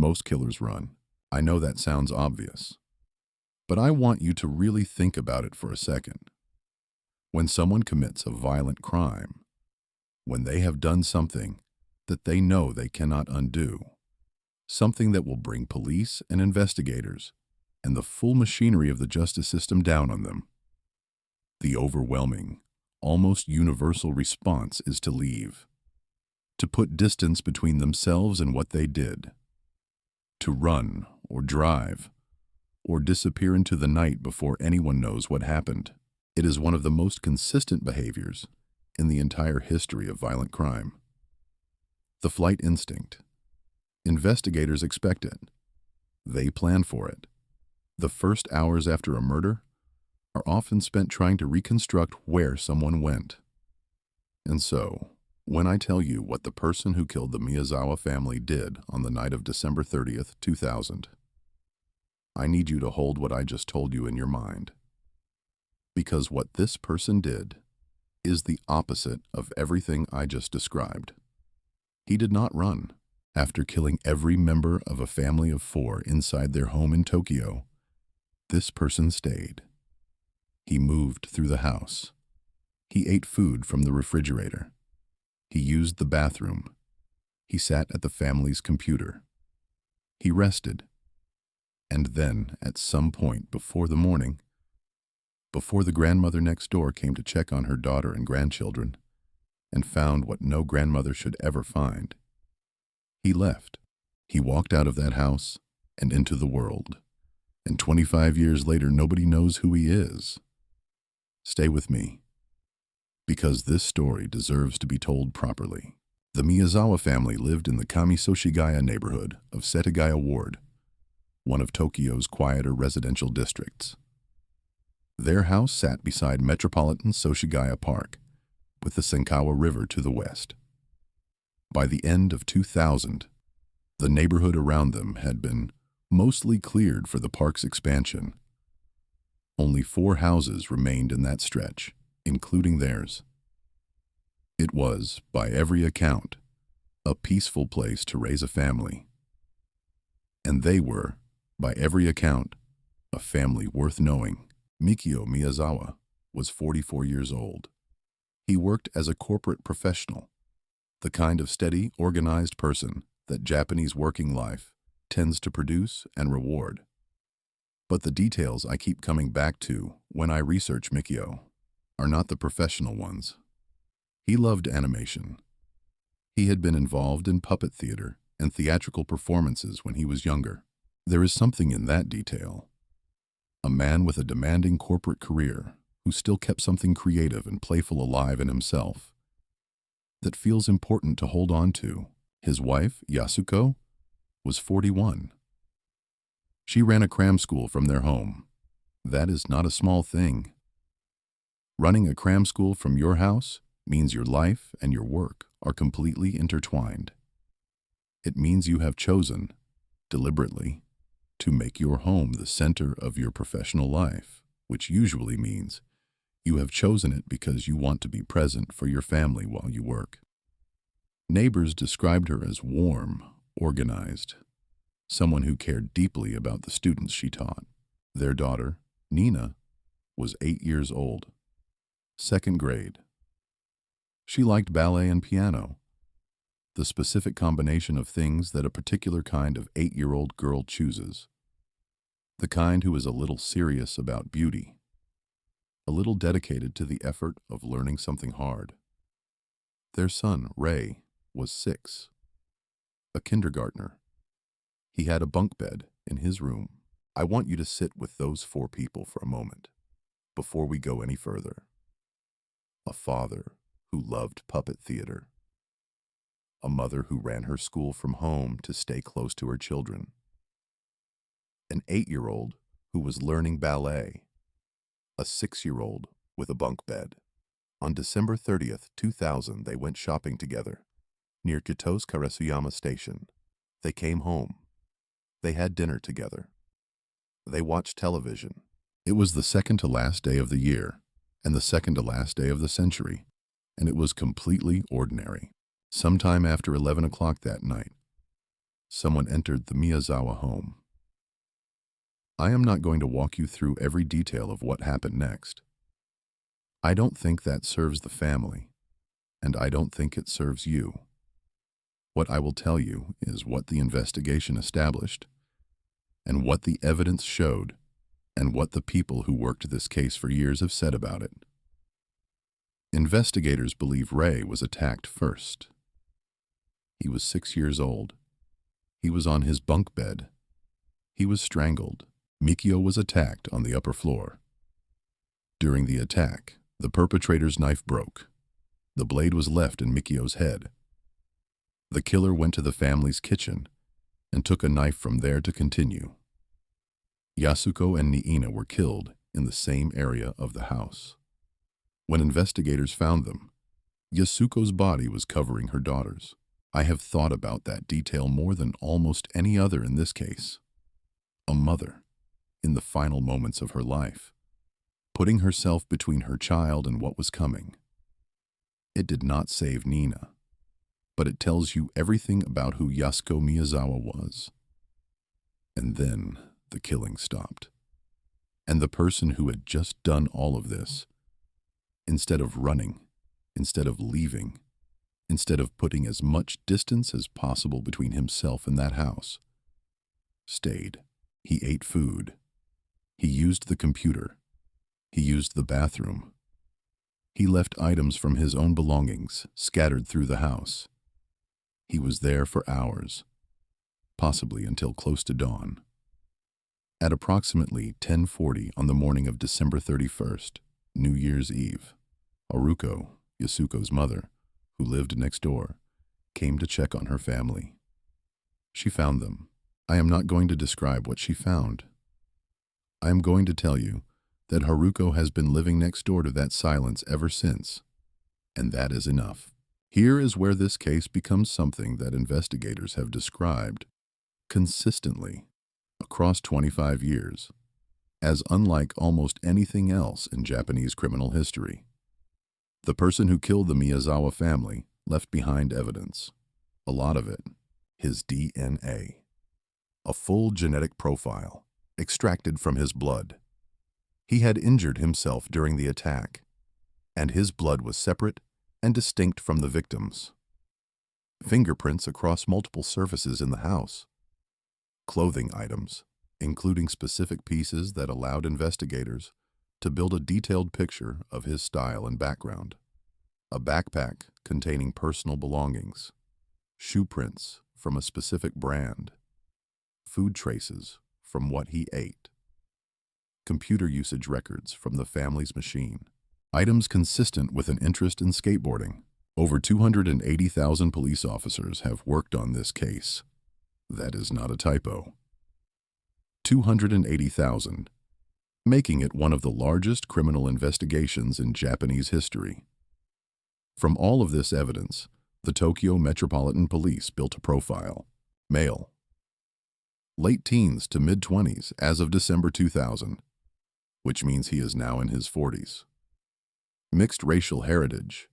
Most killers run. I know that sounds obvious, but I want you to really think about it for a second. When someone commits a violent crime, when they have done something that they know they cannot undo, something that will bring police and investigators and the full machinery of the justice system down on them, the overwhelming, almost universal response is to leave, to put distance between themselves and what they did, to run or drive or disappear into the night before anyone knows what happened. It is one of the most consistent behaviors in the entire history of violent crime. The flight instinct. Investigators expect it. They plan for it. The first hours after a murder are often spent trying to reconstruct where someone went. And so, when I tell you what the person who killed the Miyazawa family did on the night of December 30th, 2000, I need you to hold what I just told you in your mind. Because what this person did is the opposite of everything I just described. He did not run. After killing every member of a family of 4 inside their home in Tokyo, this person stayed. He moved through the house. He ate food from the refrigerator. He used the bathroom. He sat at the family's computer. He rested. And then, at some point before the morning, before the grandmother next door came to check on her daughter and grandchildren, and found what no grandmother should ever find, he left. He walked out of that house and into the world. And 25 years later, nobody knows who he is. Stay with me, because this story deserves to be told properly. The Miyazawa family lived in the Kamisoshigaya neighborhood of Setagaya Ward, one of Tokyo's quieter residential districts. Their house sat beside Metropolitan Soshigaya Park, with the Senkawa River to the west. By the end of 2000, the neighborhood around them had been mostly cleared for the park's expansion. Only 4 houses remained in that stretch, including theirs. It was, by every account, a peaceful place to raise a family. And they were, by every account, a family worth knowing. Mikio Miyazawa was 44 years old. He worked as a corporate professional, the kind of steady, organized person that Japanese working life tends to produce and reward. But the details I keep coming back to when I research Mikio are not the professional ones. He loved animation. He had been involved in puppet theater and theatrical performances when he was younger. There is something in that detail. A man with a demanding corporate career who still kept something creative and playful alive in himself that feels important to hold on to. His wife, Yasuko, was 41. She ran a cram school from their home. That is not a small thing. Running a cram school from your house means your life and your work are completely intertwined. It means you have chosen, deliberately, to make your home the center of your professional life, which usually means you have chosen it because you want to be present for your family while you work. Neighbors described her as warm, organized, someone who cared deeply about the students she taught. Their daughter, Nina, was 8 years old, 2nd grade. She liked ballet and piano, the specific combination of things that a particular kind of 8-year-old girl chooses. The kind who is a little serious about beauty, a little dedicated to the effort of learning something hard. Their son, Ray, was 6, a kindergartner. He had a bunk bed in his room. I want you to sit with those 4 people for a moment before we go any further. A father who loved puppet theater. A mother who ran her school from home to stay close to her children. An 8-year-old who was learning ballet. A 6-year-old with a bunk bed. On December 30th, 2000, they went shopping together near Kyoto's Karasuyama Station. They came home. They had dinner together. They watched television. It was the second to last day of the year and the second to last day of the century, and it was completely ordinary. Sometime after 11 o'clock that night, someone entered the Miyazawa home. I am not going to walk you through every detail of what happened next. I don't think that serves the family, and I don't think it serves you. What I will tell you is what the investigation established, and what the evidence showed, and what the people who worked this case for years have said about it. Investigators believe Ray was attacked first. He was 6 years old. He was on his bunk bed. He was strangled. Mikio was attacked on the upper floor. During the attack, the perpetrator's knife broke. The blade was left in Mikio's head. The killer went to the family's kitchen and took a knife from there to continue. Yasuko and Niina were killed in the same area of the house. When investigators found them, Yasuko's body was covering her daughter's. I have thought about that detail more than almost any other in this case. A mother, in the final moments of her life, putting herself between her child and what was coming. It did not save Nina, but it tells you everything about who Yasuko Miyazawa was. And then the killing stopped. And the person who had just done all of this, instead of running, instead of leaving, instead of putting as much distance as possible between himself and that house, stayed. He ate food. He used the computer. He used the bathroom. He left items from his own belongings scattered through the house. He was there for hours, possibly until close to dawn. At approximately 10:40 on the morning of December 31st, New Year's Eve, Haruko, Yasuko's mother, who lived next door, came to check on her family. She found them. I am not going to describe what she found. I am going to tell you that Haruko has been living next door to that silence ever since, and that is enough. Here is where this case becomes something that investigators have described consistently across 25 years as unlike almost anything else in Japanese criminal history. The person who killed the Miyazawa family left behind evidence, a lot of it, his DNA. A full genetic profile, extracted from his blood. He had injured himself during the attack, and his blood was separate and distinct from the victim's. Fingerprints across multiple surfaces in the house. Clothing items, including specific pieces that allowed investigators to build a detailed picture of his style and background. A backpack containing personal belongings. Shoe prints from a specific brand. Food traces from what he ate. Computer usage records from the family's machine. Items consistent with an interest in skateboarding. Over 280,000 police officers have worked on this case. That is not a typo. 280,000, making it one of the largest criminal investigations in Japanese history. From all of this evidence, the Tokyo Metropolitan Police built a profile. Male. Late teens to mid-20s as of December 2000, which means he is now in his 40s. Mixed racial heritage.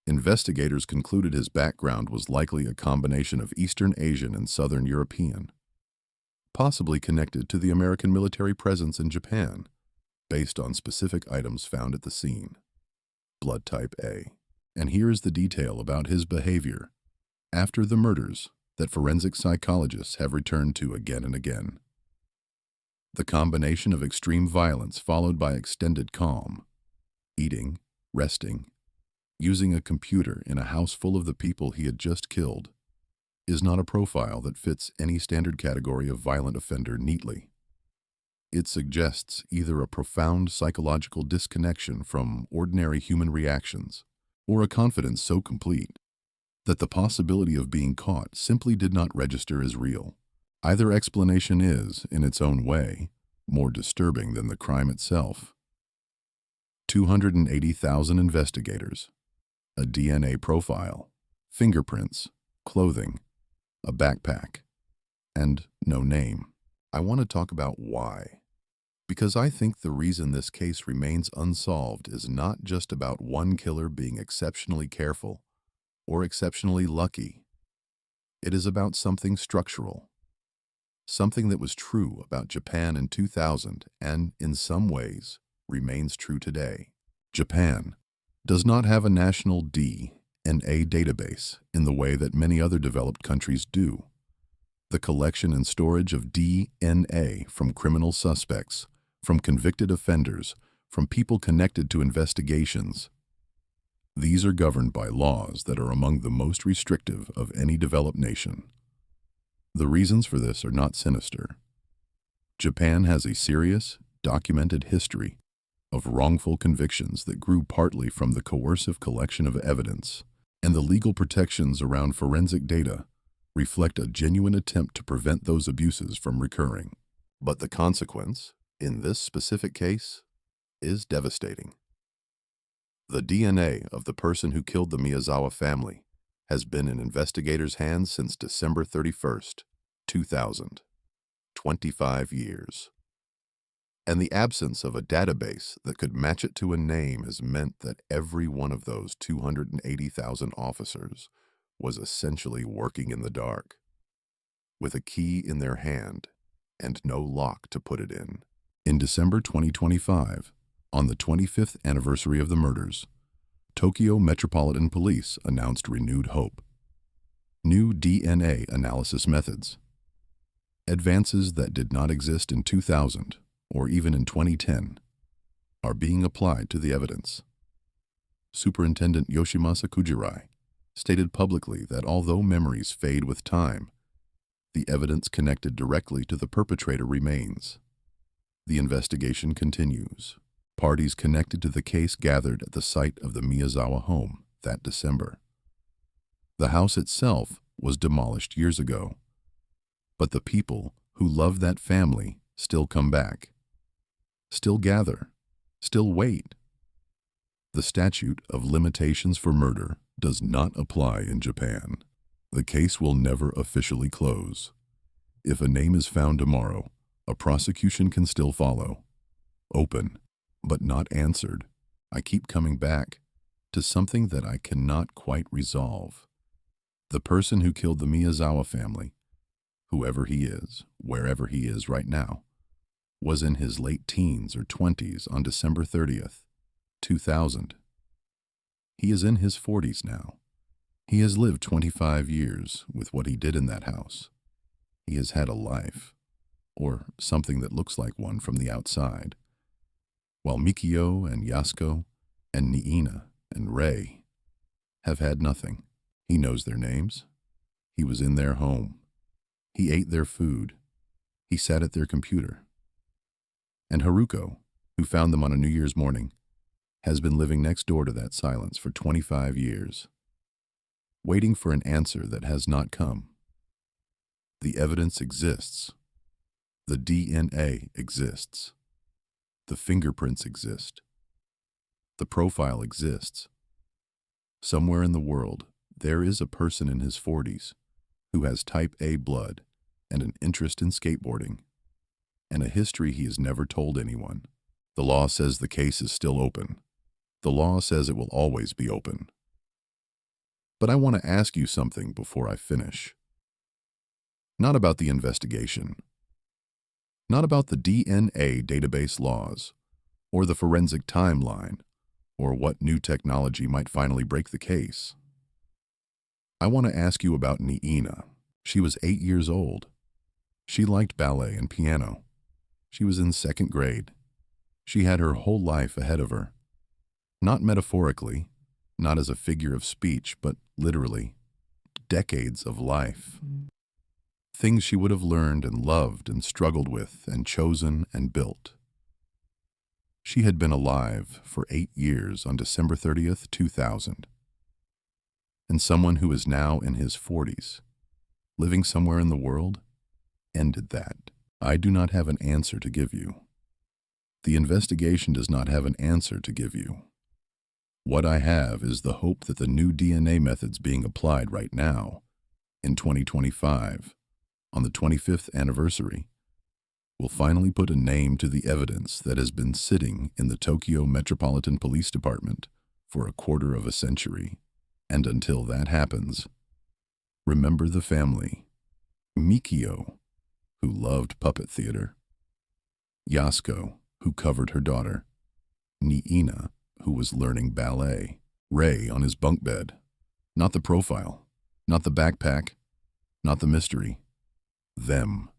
Investigators concluded his background was likely a combination of Eastern Asian and Southern European, possibly connected to the American military presence in Japan, based on specific items found at the scene. Blood type A. And here is the detail about his behavior after the murders that forensic psychologists have returned to again and again. The combination of extreme violence followed by extended calm, eating, resting, using a computer in a house full of the people he had just killed, is not a profile that fits any standard category of violent offender neatly. It suggests either a profound psychological disconnection from ordinary human reactions or a confidence so complete that the possibility of being caught simply did not register as real. Either explanation is, in its own way, more disturbing than the crime itself. 280,000 investigators, a DNA profile, fingerprints, clothing, a backpack, and no name. I want to talk about why. Because I think the reason this case remains unsolved is not just about one killer being exceptionally careful or exceptionally lucky. It is about something structural, something that was true about Japan in 2000 and, in some ways, remains true today. Japan does not have a national DNA database in the way that many other developed countries do. The collection and storage of DNA from criminal suspects, from convicted offenders, from people connected to investigations. These are governed by laws that are among the most restrictive of any developed nation. The reasons for this are not sinister. Japan has a serious, documented history of wrongful convictions that grew partly from the coercive collection of evidence, and the legal protections around forensic data reflect a genuine attempt to prevent those abuses from recurring. But the consequence, in this specific case, is devastating. The DNA of the person who killed the Miyazawa family has been in investigators' hands since December 31st, 2000, 25 years. And the absence of a database that could match it to a name has meant that every one of those 280,000 officers was essentially working in the dark, with a key in their hand and no lock to put it in. In December 2025, on the 25th anniversary of the murders, Tokyo Metropolitan Police announced renewed hope. New DNA analysis methods. Advances that did not exist in 2000 or even in 2010 are being applied to the evidence. Superintendent Yoshimasa Kujirai stated publicly that although memories fade with time, the evidence connected directly to the perpetrator remains. The investigation continues. Parties connected to the case gathered at the site of the Miyazawa home that December. The house itself was demolished years ago, but the people who loved that family still come back, still gather, still wait. The statute of limitations for murder does not apply in Japan. The case will never officially close. If a name is found tomorrow, a prosecution can still follow. Open, but not answered. I keep coming back to something that I cannot quite resolve. The person who killed the Miyazawa family, whoever he is, wherever he is right now, was in his late teens or 20s on December 30th, 2000. He is in his 40s now. He has lived 25 years with what he did in that house. He has had a life, or something that looks like one from the outside. While Mikio and Yasuko and Niina and Rei have had nothing. He knows their names. He was in their home. He ate their food. He sat at their computer. And Haruko, who found them on a New Year's morning, has been living next door to that silence for 25 years, waiting for an answer that has not come. The evidence exists. The DNA exists. The fingerprints exist. The profile exists. Somewhere in the world, there is a person in his 40s who has type A blood and an interest in skateboarding, and a history he has never told anyone. The law says the case is still open. The law says it will always be open. But I want to ask you something before I finish. Not about the investigation. Not about the DNA database laws, or the forensic timeline, or what new technology might finally break the case. I want to ask you about Niina. She was 8 years old. She liked ballet and piano. She was in 2nd grade. She had her whole life ahead of her. Not metaphorically, not as a figure of speech, but literally, decades of life. Things she would have learned and loved and struggled with and chosen and built. She had been alive for 8 years on December 30th, 2000. And someone who is now in his 40s, living somewhere in the world, ended that. I do not have an answer to give you. The investigation does not have an answer to give you. What I have is the hope that the new DNA methods being applied right now, in 2025, on the 25th anniversary, will finally put a name to the evidence that has been sitting in the Tokyo Metropolitan Police Department for a quarter of a century. And until that happens, Remember the family. Mikio, who loved puppet theater. Yasuko, who covered her daughter. Niina, who was learning ballet. Ray on his bunk bed. Not the profile, not the backpack, not the mystery. Them.